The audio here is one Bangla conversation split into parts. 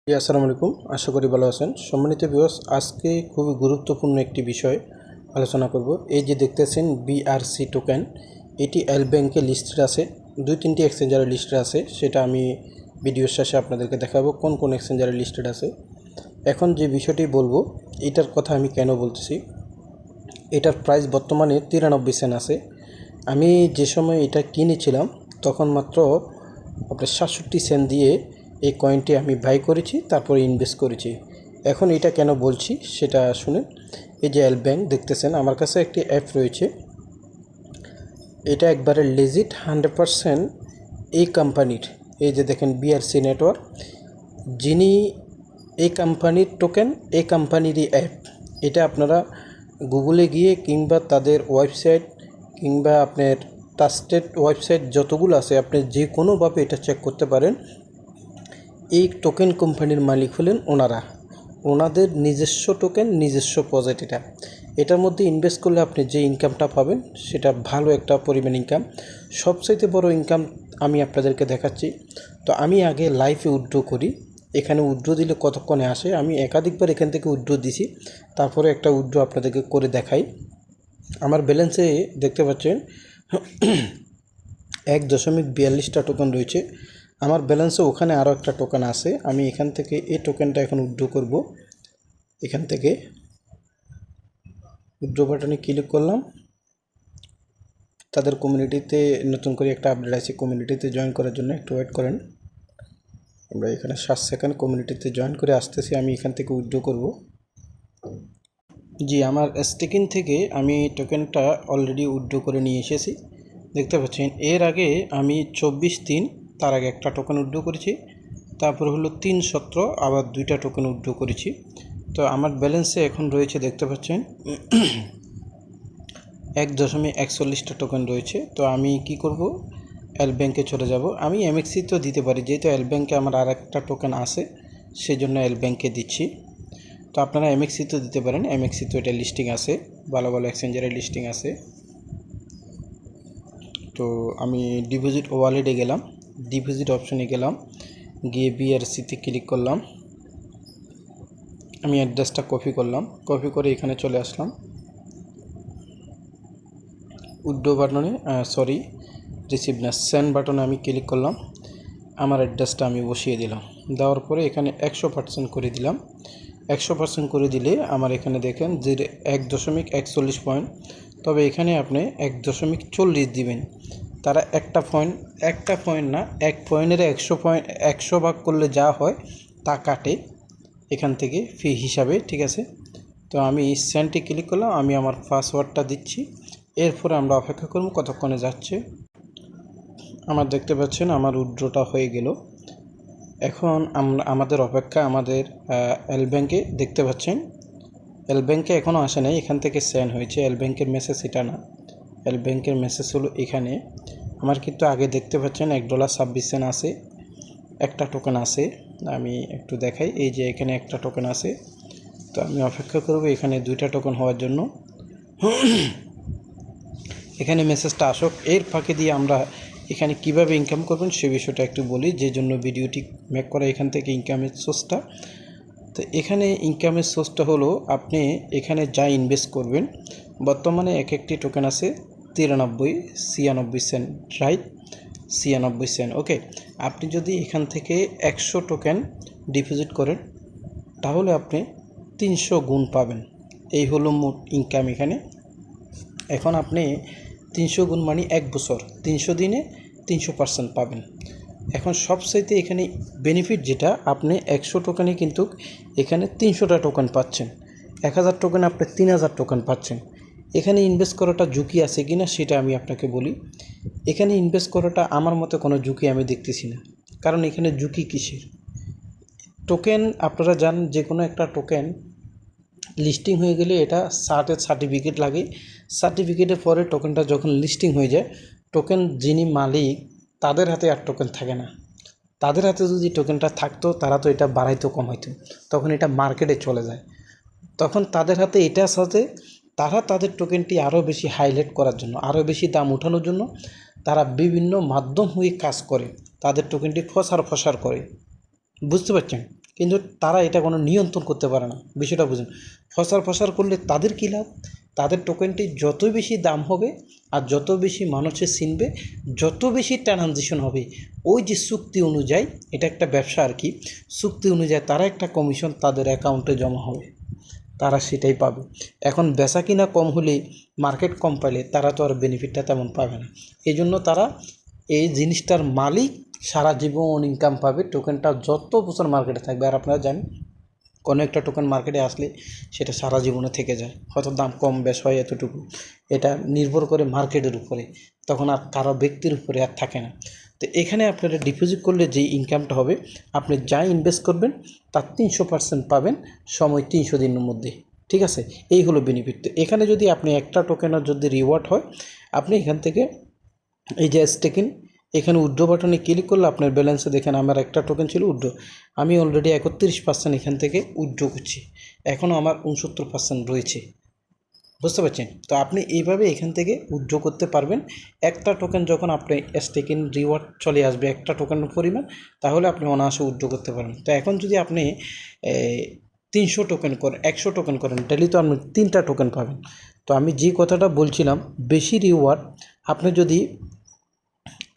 আসসালামু আলাইকুম, আশা করি ভালো আছেন। সম্মানিত ভিউয়ার্স, আজকে খুবই গুরুত্বপূর্ণ একটি বিষয় আলোচনা করব। এই যে দেখতেছেন বিআরসি টোকেন, এটি এল ব্যাংকে লিস্টেড আছে, 2-3টি এক্সচেঞ্জারের লিস্টেড আছে। সেটা আমি ভিডিওর শেষে আপনাদেরকে দেখাবো কোন কোন এক্সচেঞ্জারের লিস্টেড আছে। এখন যে বিষয়টি বলবো, এটার কথা আমি কেন বলতেছি। এটার প্রাইস বর্তমানে 93 সেন্ট আছে। আমি যে সময় এটা কিনেছিলাম তখন মাত্র আপনার 67 সেন্ট দিয়ে এই কয়েনটি আমি বাই করেছি, তারপরে ইনভেস্ট করেছি। এখন এটা কেন বলছি সেটা শুনেন। এই যে এল ব্যাংক দেখতেছেন, আমার কাছে একটি অ্যাপ রয়েছে। এটা একবারে লেজিট 100% এই কোম্পানির। এই যে দেখেন বিআরসি নেটওয়ার্ক, যিনি এই কোম্পানির টোকেন, এই কোম্পানিরই অ্যাপ। এটা আপনারা গুগলে গিয়ে কিংবা তাদের ওয়েবসাইট কিংবা আপনার ট্রাস্টেড ওয়েবসাইট যতগুলো আছে, আপনি যে কোনোভাবে এটা চেক করতে পারেন। এই টোকেন কোম্পানির মালিক হলেন ওনাদের নিজস্ব টোকেন, নিজস্ব প্রজেক্ট। এটার মধ্যে ইনভেস্ট করলে আপনি যে ইনকামটা পাবেন সেটা ভালো একটা পরিমাণ ইনকাম, সবচাইতে বড় ইনকাম আমি আপনাদেরকে দেখাচ্ছি। তো আমি আগে লাইফে উইথড্র করি। এখানে উইথড্র দিলে কতক্ষণে আসে, আমি একাধিকবার এখান থেকে উইথড্র দিছি, তারপরে একটা উইথড্র আপনাদেরকে করে দেখাই। আমার ব্যালেন্সে দেখতে পাচ্ছেন 1.42টা টোকেন রয়েছে। আমার ব্যালেন্সে ওখানে আরও একটা টোকেন আছে। আমি এখান থেকে এই টোকেনটা এখন উইথড্র করব। এখান থেকে উইথড্র বাটনে ক্লিক করলাম। তাদের কমিউনিটিতে নতুন করে একটা আপডেট আছে, কমিউনিটিতে জয়েন করার জন্য একটু ওয়েট করেন। আমরা এখানে 7 সেকেন্ড কমিউনিটিতে জয়েন করে আসতেছি। আমি এখান থেকে উইথড্র করব। জি, আমার স্টেকিং থেকে আমি টোকেনটা অলরেডি উইথড্র করে নিয়ে এসেছি, দেখতে পাচ্ছেন। এর আগে আমি 24/3 তার আগে একটা টোকেন উইথড্র করেছি, তারপর হলো 3/17 আবার 2টা টোকেন উইথড্র করেছি। তো আমার ব্যালেন্সে এখন রয়েছে, দেখতে পাচ্ছেন 1.41টা টোকেন রয়েছে। তো আমি কি করব, এল ব্যাংকে চলে যাব। আমি এমএক্সি তো দিতে পারি, যেহেতু এল ব্যাংকে আমার আর একটা টোকেন আছে, সেই জন্য এল ব্যাংকে দিচ্ছি। তো আপনারা এমএক্সি তো দিতে পারেন, এমএক্সি তো এটা লিস্টিং আছে, ভালো ভালো এক্সচেঞ্জারের লিস্টিং আছে। তো আমি ডিপোজিট ওয়ালেটে গেলাম, ডিপোজিট অপশনে গেলাম, গিয়ে বিআরসিতে ক্লিক করলাম। আমি অ্যাড্রেসটা কপি করলাম, কপি করে এখানে চলে আসলাম। উইথড্র বাটনে রিসিভ না, সেন্ড বাটনে আমি ক্লিক করলাম। আমার অ্যাড্রেসটা আমি বসিয়ে দিলাম, দেওয়ার পরে এখানে 100% করে দিলাম। 100% করে দিলে আমার এখানে দেখেন যে 1.41 পয়েন্ট, তবে এখানে আপনি 1.40 দিবেন। তারা একটা পয়েন্ট না, 1 পয়েন্টের 100 ভাগ করলে যা হয় তা কাটে এখান থেকে ফি হিসাবে, ঠিক আছে। তো আমি সেন্ডে ক্লিক করলাম, আমি আমার পাসওয়ার্ডটা দিচ্ছি। এরপরে আমরা অপেক্ষা করব কতক্ষণে যাচ্ছে। আমার দেখতে পাচ্ছেন আমার উইথড্রটা হয়ে গেল। এখন আমাদের অপেক্ষা, আমাদের এল ব্যাংকে দেখতে পাচ্ছেন এল ব্যাংকে এখনও আসে নাই, এখান থেকে সেন্ড হয়েছে। এল ব্যাংকের মেসেজ এটা না, এল ব্যাংকের মেসেজ হলো এখানে। আমার কিন্তু আগে দেখতে পাচ্ছেন $1.26 আছে, একটা টোকেন আছে। আমি একটু দেখাই, এই যে এখানে একটা টোকেন আছে। তো আমি অপেক্ষা করব এখানে 2টা টোকেন হওয়ার জন্য। এখানে মেসেজটা আসুক, এর ফাঁকে দিয়ে আমরা এখানে কিভাবে ইনকাম করবেন সে বিষয়টা একটু বলি, যে জন্য ভিডিওটি মেক করা। এখান থেকে ইনকামের সোর্সটা, তো এখানে ইনকামের সোর্সটা হলো আপনি এখানে যা ইনভেস্ট করবেন। বর্তমানে একটি টোকেন আছে 93-96 সেন্ট, রাইট, 96 সেন্ট। ওকে, আপনি যদি এখান থেকে 100 টোকেন ডিপোজিট করেন তাহলে আপনি 300 গুণ পাবেন। এই হলো মোট ইনকাম এখানে। এখন আপনি 300 গুণ মানে 1 বছর, 300 দিনে 300% পাবেন। এখন সবচাইতে এখানে বেনিফিট যেটা, আপনি 100 টোকেনে কিন্তু এখানে 300টা টোকেন পাচ্ছেন। 1000 টোকেন আপনি 3000 টোকেন পাচ্ছেন। এখানে ইনভেস্ট করাটা ঝুঁকি আছে কি না সেটা আমি আপনাকে বলি। এখানে ইনভেস্ট করাটা আমার মতে কোনো ঝুঁকি আমি দেখতেছি না, কারণ এখানে ঝুঁকি কিসের। টোকেন আপনারা জানেন, যে কোনো একটা টোকেন লিস্টিং হয়ে গেলে এটা সার্টিফিকেট লাগে। সার্টিফিকেটের পরে টোকেনটা যখন লিস্টিং হয়ে যায়, টোকেন যিনি মালিক তাদের হাতে আর টোকেন থাকে না। তাদের হাতে যদি টোকেনটা থাকতো তারা তো এটা বাড়াইতো কমাইতো, তখন এটা মার্কেটে চলে যায়। তখন তাদের হাতে এটার সাথে তারা তাদের টোকেনটি আরও বেশি হাইলাইট করার জন্য, আরও বেশি দাম উঠানোর জন্য তারা বিভিন্ন মাধ্যম হয়ে কাজ করে, তাদের টোকেনটি ফসার করে। বুঝতে পারছেন? কিন্তু তারা এটা কোনো নিয়ন্ত্রণ করতে পারে না। বিষয়টা বুঝুন, ফসার করলে তাদের কী লাভ? তাদের টোকেনটি যত বেশি দাম হবে আর যত বেশি মানুষে চিনবে, যত বেশি ট্রানজিশন হবে, ওই যে চুক্তি অনুযায়ী, এটা একটা ব্যবসা আর কি, চুক্তি অনুযায়ী তারা একটা কমিশন তাদের অ্যাকাউন্টে জমা হবে, তারা সেটাই পাবে। এখন বেচা কিনা কম হলে, মার্কেট কম পাইলে তারা তো আর বেনিফিটটা তেমন পাবে না। এই জন্য তারা এই জিনিসটার মালিক সারা জীবন ইনকাম পাবে, টোকেনটা যত বছর মার্কেটে থাকবে। আর আপনারা জানেন, কোনো একটা টোকেন মার্কেটে আসলে সেটা সারা জীবনে থেকে যায়, হয়তো দাম কম বেশ হয় এতটুকু, এটা নির্ভর করে মার্কেটের উপরে, তখন আর কারো ব্যক্তির উপরে আর থাকে না। তো এখানে আপনারা ডিপোজিট করলে যে ইনকামটা হবে, আপনি যা ইনভেস্ট করবেন তার 300% পাবেন সময় 300 দিনের মধ্যে। ঠিক আছে, এই হলো বেনিফিট। তো এখানে যদি আপনি একটা টোকেনের যদি রিওয়ার্ড হয়, আপনি এখান থেকে এই যে স্টেকিং, এখানে উইথড্র বাটনে ক্লিক করলে আপনার ব্যালেন্সে দেখেন আমার একটা টোকেন ছিল উইথড্র, আমি অলরেডি 31% এখান থেকে উইথড্র করছি, এখনও আমার 69% রয়েছে। বুঝতে পারছেন? তো আপনি এইভাবে এখান থেকে উইথড্র করতে পারবেন। একটা টোকেন যখন আপনি স্টেকিং রিওয়ার্ড চলে আসবে একটা টোকেনের পরিমাণ, তাহলে আপনি অনায়াসে উইথড্র করতে পারবেন। তো এখন যদি আপনি 300 টোকেন করেন, 100 টোকেন করেন, ডেলি তো আপনি 3টা টোকেন পাবেন। তো আমি যে কথাটা বলছিলাম, বেশি রিওয়ার্ড, আপনি যদি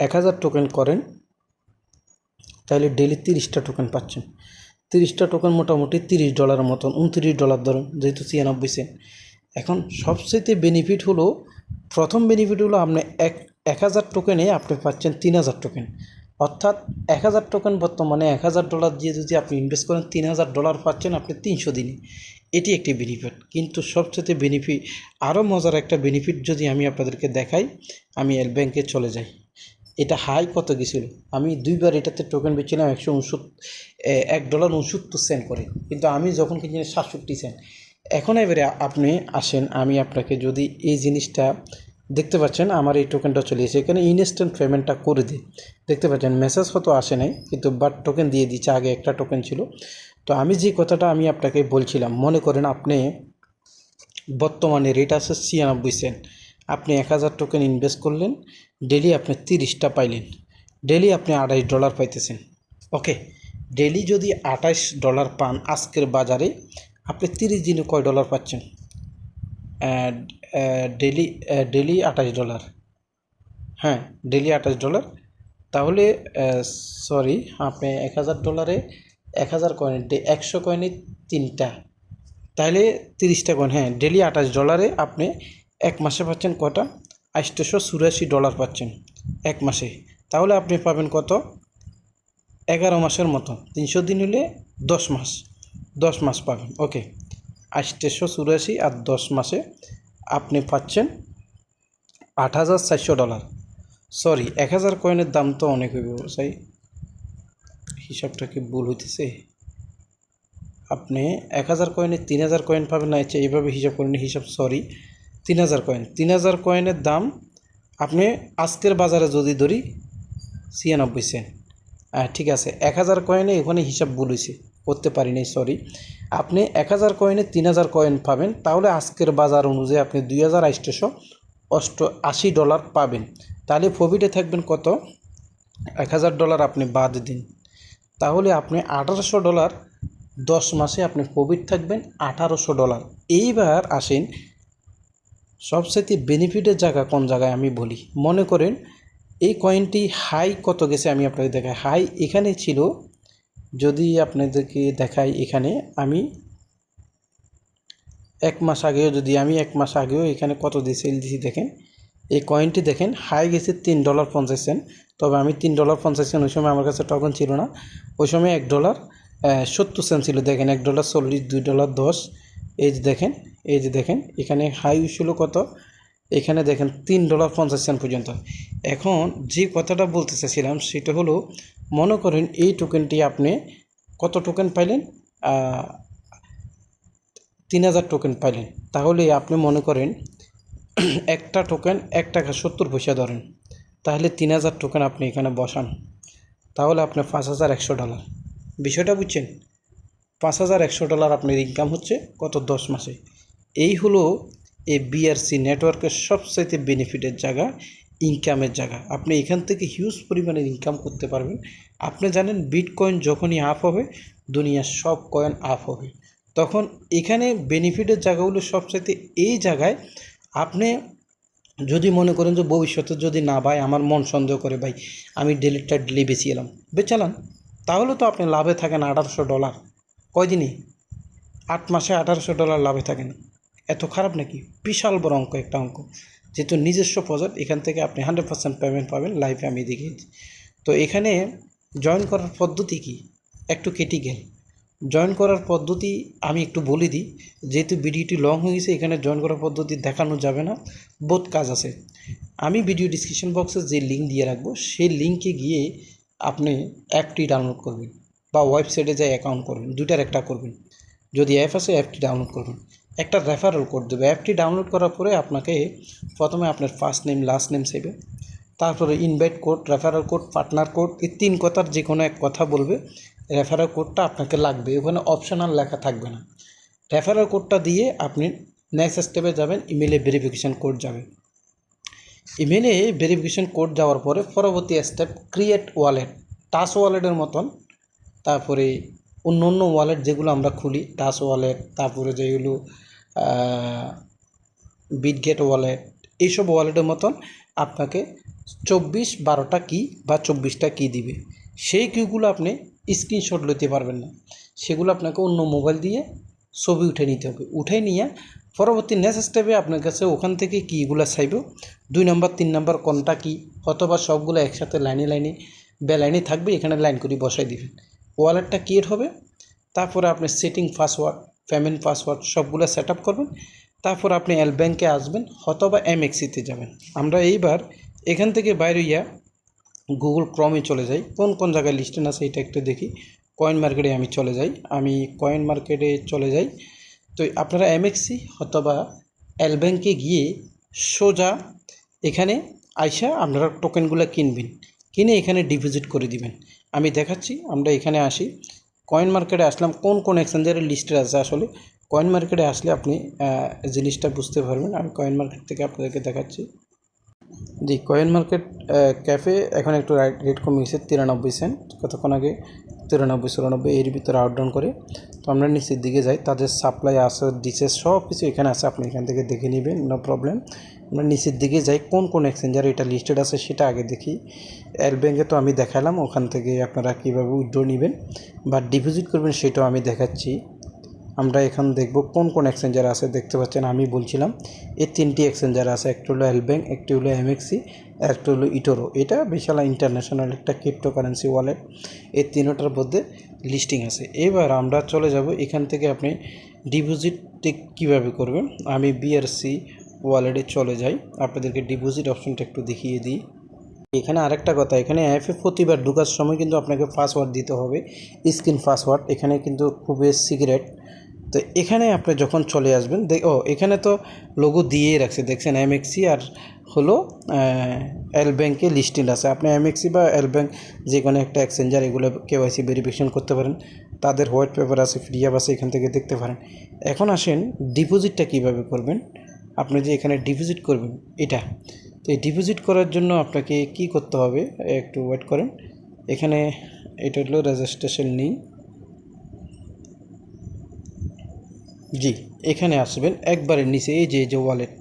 1000 টোকেন করেন তাহলে ডেলি 30টা টোকেন পাচ্ছেন। 30টা টোকেন মোটামুটি $30 মতন, $29 ধরুন, যেহেতু 96 সেন্ট। এখন সবচেয়ে বেনিফিট হলো, প্রথম বেনিফিট হলো আপনি 1000 টোকেনে আপনি পাচ্ছেন 3000 টোকেন, অর্থাৎ 1000 টোকেন বর্তমানে $1000 দিয়ে যদি আপনি ইনভেস্ট করেন, $3000 পাচ্ছেন আপনি 300 দিনে। এটি একটি বেনিফিট। কিন্তু সবচেয়ে বেনিফিট, আরও মজার একটা বেনিফিট যদি আমি আপনাদেরকে দেখাই, আমি এল ব্যাংকে চলে যাই। এটা হাই কত গেছিল, আমি 2বার এটাতে টোকেন বেচছিলাম $1.69 করে, কিন্তু আমি যখন কিনেছিলাম 67 সেন্ট। এখন এবারে আপনি আসেন, আমি আপনাকে যদি এই জিনিসটা দেখতে পাচ্ছেন, আমার এই টোকেনটা চলে এসেছে, এখানে ইনস্ট্যান্ট পেমেন্টটা করে দিই। দেখতে পাচ্ছেন মেসেজ হয়তো আসে নাই, কিন্তু বাট টোকেন দিয়ে দিচ্ছে, আগে একটা টোকেন ছিল। তো আমি যে কথাটা আমি আপনাকে বলছিলাম, মনে করেন আপনি বর্তমানে রেট আছে 96 সেন্ট, আপনি 1000 টোকেন ইনভেস্ট করলেন, ডেলি আপনি 30টা পাইলেন, ডেলি আপনি $28 পাইতেছেন। ওকে, ডেলি যদি $28 পান আজকের বাজারে, আপনি 30 দিনে কয় ডলার পাচ্ছেন? ডেলি ডেলি $28, হ্যাঁ ডেলি $28। তাহলে সরি, আপনি $1000, 1000 কয়েন, 100 কয়েনে 3টা, তাহলে 30টা কয়েন, হ্যাঁ ডেলি $28 আপনি এক মাসে পাচ্ছেন কটা? $884 পাচ্ছেন এক মাসে। তাহলে আপনি পাবেন কত? 11 মাসের মতো, 300 দিন হলে 10 মাস, 10 মাস পাবেন। ওকে, 884 আর 10 মাসে আপনি পাচ্ছেন $8400। সরি, 1000 কয়েনের দাম তো অনেক হইব, সাই হিসাবটা কি ভুল হইতেছে? আপনি 1000 কয়েনে 3000 কয়েন পাবেন না, আচ্ছা এইভাবে হিসাব করেন, হিসাব সরি, 3000 কয়েন, 3000 কয়েনের দাম আপনি আজকের বাজারে যদি ধরি 96 সেন্ট। ঠিক আছে, 1000 কয়েনে এখানে হিসাব ভুল হয়েছে, করতে পারি নাই, সরি। আপনি 1000 কয়েনে 3000 কয়েন পাবেন, তাহলে আজকের বাজার অনুযায়ী আপনি $2880 পাবেন। তাহলে প্রফিটে থাকবেন কত? $1000 আপনি বাদ দিন, তাহলে আপনি $1800, 10 মাসে আপনি প্রফিট থাকবেন $1800। এইবার আসেন সবচেয়ে বেনিফিটের জায়গা কোন জায়গায় আমি বলি। মনে করেন এই কয়েনটি হাই কত গেছে, আমি আপনাকে দেখাই। হাই এখানে ছিল, যদি আপনাদেরকে দেখাই, এখানে আমি এক মাস আগেও এখানে কত দিয়ে সেল দিয়েছি দেখেন। এই কয়েনটি দেখেন, হাই গেছে $3.50, তবে আমি $3.50 ওই সময় আমার কাছে টোকেন ছিল না, ওই সময় $1.70 ছিল। দেখেন $1.40, $2.10, এই যে দেখেন এখানে হাই ছিল কত, এখানে দেখেন $3.50 পর্যন্ত। এখন যে কথাটা বলতে চাইছিলাম সেটা হলো, মনে করেন এই টোকেনটি আপনি কত টোকেন পাইলেন? 3000 টোকেন পাইলেন। তাহলে আপনি মনে করেন একটা টোকেন $1.70 ধরেন, তাহলে 3000 টোকেন আপনি এখানে বসান, তাহলে আপনার $5100। বিষয়টা বুঝছেন? $5100 আপনার ইনকাম হচ্ছে কত? 10 মাসে। এই হলো এই বিআরসি নেটওয়ার্কের সবচাইতে বেনিফিটের জায়গা। ইনকামের জায়গা। আপনি এখান থেকে হিউজ পরিমাণের ইনকাম করতে পারবেন। আপনি জানেন বিটকয়েন যখনই আপ হবে দুনিয়ার সব কয়েন আপ হবে, তখন এখানে বেনিফিটের জায়গাগুলো সবচাইতে এই জায়গায় আপনি যদি মনে করেন যে ভবিষ্যতে যদি না ভাই আমার মন সন্দেহ করে ভাই আমি ডেলিটা ডেলি বেশি এলাম বেচালাম, তাহলে তো আপনি লাভে থাকেন $1800। কয়দিনই 8 মাসে $1800 লাভে থাকেন। এত খারাপ নাকি? বিশাল বড় অঙ্ক, একটা অঙ্ক। যেহেতু নিজস্ব প্রজেক্ট, এখান থেকে আপনি 100% পেমেন্ট পাবেন লাইফে, আমি দেখিয়েছি। তো এখানে জয়েন করার পদ্ধতি কি একটু ক্রিটিক্যাল। জয়েন করার পদ্ধতি আমি একটু বলে দিই, যেহেতু ভিডিওটি লং হয়ে গেছে এখানে জয়েন করার পদ্ধতি দেখানো যাবে না, বহুত কাজ আছে। আমি ভিডিও ডিসক্রিপশন বক্সে যে লিঙ্ক দিয়ে রাখবো সেই লিঙ্কে গিয়ে আপনি অ্যাপটি ডাউনলোড করবেন বা ওয়েবসাইটে যাই অ্যাকাউন্ট করবেন, দুইটার একটা করবেন। যদি অ্যাপ আছে অ্যাপটি ডাউনলোড করবেন, একটা রেফারেল কোড দেবে। অ্যাপটি ডাউনলোড করার পরে আপনাকে প্রথমে আপনার ফার্স্ট নেম লাস্ট নেম চাইবে, তারপরে invite code, referral code, partner code, এই 3 কথার যে কোনো এক কথা বলবে। রেফারেল কোডটা আপনাকে লাগবে, ওখানে অপশনাল লেখা থাকবে না। রেফারেল কোডটা দিয়ে আপনি নেক্সট স্টেপে যাবেন, ইমেলে ভেরিফিকেশান কোড যাবে। ইমেলে ভেরিফিকেশান কোড যাওয়ার পরে পরবর্তী স্টেপ ক্রিয়েট ওয়ালেট, টাচ ওয়ালেটের মতন। তারপরে অন্য অন্য ওয়ালেট যেগুলো আমরা খুলি, টাচ ওয়ালেট, তারপরে যেগুলো বিটগেট ওয়ালেট, এইসব ওয়ালেটের মতন আপনাকে 24-12টা কি বা 24টা কি দিবে। সেই কিগুলো আপনি স্ক্রিনশট লইতে পারবেন না, সেগুলো আপনাকে অন্য মোবাইল দিয়ে ছবি উঠে নিতে হবে। উঠে নিয়ে পরবর্তী নেক্সট স্টেপে আপনার কাছে ওখান থেকে কিগুলো চাইব, 2 নম্বর 3 নম্বর কোনটা কি, অথবা সবগুলো একসাথে লাইনে লাইনে বেলাইনে থাকবে, এখানে লাইন করে বসাই দিবেন। ওয়ালেটটা ক্রিয়েট হবে, তারপরে আপনি সেটিং পাসওয়ার্ড, পেমেন্ট পাসওয়ার্ড সবগুলো সেট আপ করবেন। তারপর আপনি এল ব্যাঙ্কে আসবেন অথবা এমএক্সিতে যাবেন। আমরা এইবার এখান থেকে বাইরে ইয়া গুগল ক্রমে চলে যাই, কোন কোন জায়গায় লিস্টেন আছে এটা একটু দেখি। কয়েন মার্কেটে আমি চলে যাই, আমি কয়েন মার্কেটে চলে যাই। তো আপনারা এমএক্সি অথবা এল ব্যাঙ্কে গিয়ে সোজা এখানে আইসা আপনারা টোকেনগুলো কিনবেন, কিনে এখানে ডিপোজিট করে দিবেন। আমি দেখাচ্ছি। আমরা এখানে আসি, কয়েন মার্কেটে আসলাম। কোন কোন এক্সচেঞ্জের লিস্টে আছে আসলে কয়েন মার্কেটে আসলে আপনি জিনিসটা বুঝতে পারবেন। আমি কয়েন মার্কেট থেকে আপনাদেরকে দেখাচ্ছি। জি, কয়েন মার্কেট ক্যাফে এখন একটু রেট কমে গেছে 93 সেন্ট, কতক্ষণ আগে 93-94 এর ভিতরে আপ ডাউন করে। তো আমরা নিচের দিকে যাই, তাদের সাপ্লাই আছে, ডিসেস সব কিছু এখানে আছে, আপনি এখান থেকে দেখে নেবেন, নো প্রবলেম। আমরা নিচের দিকে যাই, কোন কোন এক্সচেঞ্জার এটা লিস্টেড আছে সেটা আগে দেখি। এল ব্যাঙ্কে তো আমি দেখালাম, ওখান থেকে আপনারা কীভাবে উইথড্র নেবেন বা ডিপোজিট করবেন সেটাও আমি দেখাচ্ছি। আমরা এখন দেখব কোন কোন এক্সচেঞ্জার আছে। দেখতে পাচ্ছেন আমি বলছিলাম এই 3টি এক্সচেঞ্জার আছে, একটি হলো এল ব্যাঙ্ক, একটি হলো এমএক্সি, একটা হলো ইটোরো। এটা বিশাল ইন্টারন্যাশনাল একটা ক্রিপ্টোকারেন্সি ওয়ালেট। এই তিনটার মধ্যে লিস্টিং আছে। এবার আমরা চলে যাব, এখান থেকে আপনি ডিপোজিট কীভাবে করবেন। আমি বিআরসি ওয়ালেটে চলে যাই, আপনাদেরকে ডিপোজিট অপশনটা একটু দেখিয়ে দিই। এখানে আরেকটা কথা, এখানে অ্যাপে প্রতিবার ঢোকার সময় কিন্তু আপনাকে পাসওয়ার্ড দিতে হবে, স্ক্রিন পাসওয়ার্ড। এখানে কিন্তু খুবই সিক্রেট। তো এখানে আপনি যখন চলে আসবেন এখানে তো লোগো দিয়েই রাখছে, দেখছেন এমএক্সি আর হলো এল ব্যাঙ্কে লিস্টেড আছে। আপনি এমএক্সি বা এল ব্যাঙ্ক যে কোনো একটা এক্সচেঞ্জার এগুলো কেওয়াইসি ভেরিফিকেশন করতে পারেন, তাদের হোয়াইট পেপার আছে, ফ্রি অ্যাপ আছে, এখান থেকে দেখতে পারেন। এখন আসেন ডিপোজিটটা কীভাবে করবেন। আপনি যে এখানে ডিপোজিট করবেন এটা, তো এই ডিপোজিট করার জন্য আপনাকে কি করতে হবে, একটু ওয়েট করেন। এখানে এটা হলো রেজিস্ট্রেশন নিই। জি, এখানে আসবেন একবারে নিচে, এই যে ওয়ালেট,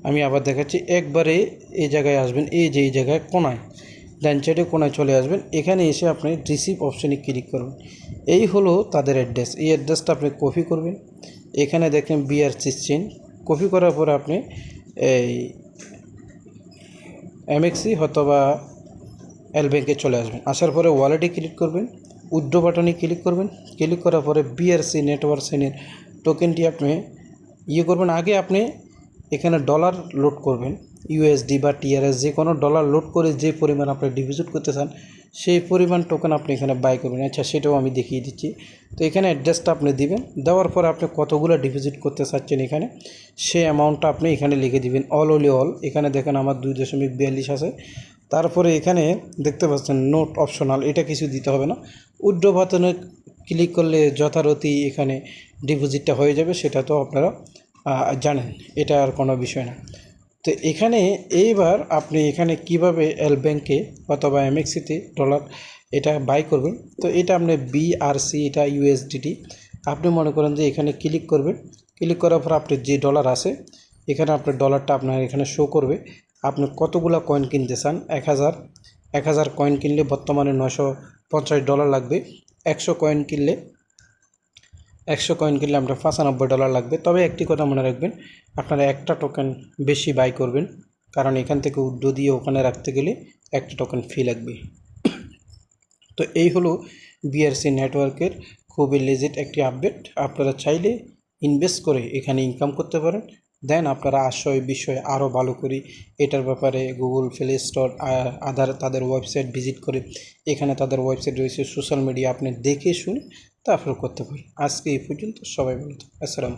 আমি আবার দেখাচ্ছি। একবারে এই জায়গায় আসবেন, এই জায়গায় কোনায়, ডান সাইডে কোনায় চলে আসবেন। এখানে এসে আপনি রিসিভ অপশানে ক্লিক করবেন। এই হলো তাদের অ্যাড্রেস, এই অ্যাড্রেসটা আপনি কপি করবেন। এখানে দেখেন বিআরসি চেন, কপি করার পরে আপনি এই এমএক্সি অথবা এল ব্যাঙ্কে চলে আসবেন। আসার পরে ওয়ালেটে ক্লিক করবেন, উইথড্র বাটনে ক্লিক করবেন। ক্লিক করার পরে বিআরসি নেটওয়ার্ক সেনের টোকেনটি আপনি করবেন। আগে আপনি এখানে ডলার লোড করবেন, ইউএসডি বা টিআরএস যে কোনো ডলার লোড করে যে পরিমাণ আপনি ডিপোজিট করতে চান সেই পরিমাণ টোকেন আপনি এখানে বাই করবেন। আচ্ছা, সেটাও আমি দেখিয়ে দিচ্ছি। তো এখানে অ্যাড্রেসটা আপনি দিবেন, দেওয়ার পর আপনি কতগুলো ডিপোজিট করতে চাচ্ছেন এখানে সেই অ্যামাউন্টটা আপনি এখানে লিখে দিবেন। অল। এখানে দেখেন আমার 2.42 আছে। তারপরে এখানে দেখতে পাচ্ছেন নোট অপশনাল, এটা কিছু দিতে হবে না। উইথড্র বাটনে ক্লিক করলে যথারীতি এখানে ডিপোজিটটা হয়ে যাবে, সেটা তো আপনারা জানেন, এটা আর কোনো বিষয় না। তো এখানে এইবার আপনি এখানে কিভাবে এল ব্যাংকে অথবা এমএক্সিতে ডলার এটা বাই করবেন। তো এটা আপনার বিআরসি, এটা ইউএসডিটি। আপনি মনে করেন যে এখানে ক্লিক করবেন, ক্লিক করার পর আপনার যে ডলার আছে এখানে আপনার ডলারটা আপনার এখানে শো করবে। আপনি কতগুলো কয়েন কিনতে চান, 1000 কয়েন কিনলে বর্তমানে $950 লাগবে। 100 কয়েন কিনলে আমরা $95 লাগবে। তবে একটি কথা মনে রাখবেন, আপনারা একটা টোকেন বেশি বাই করবেন, কারণ এখান থেকে উইথড্র দিয়ে ওখানে রাখতে গেলে একটা টোকেন ফি লাগবে। তো এই হলো বিআরসি নেটওয়ার্কের খুবই লেজিট একটি আপডেট। আপনারা চাইলে ইনভেস্ট করে এখানে ইনকাম করতে পারেন। দেন আপনারা আশয় বিষয়ে আরও ভালো করে এটার ব্যাপারে গুগল প্লে স্টোর তাদের ওয়েবসাইট ভিজিট করে, এখানে তাদের ওয়েবসাইট রয়েছে, সোশ্যাল মিডিয়া আপনি দেখে শুনে তারপর করতে পারেন। আজকে এই পর্যন্ত, সবাই ভালো থাকুন। আসসালাম।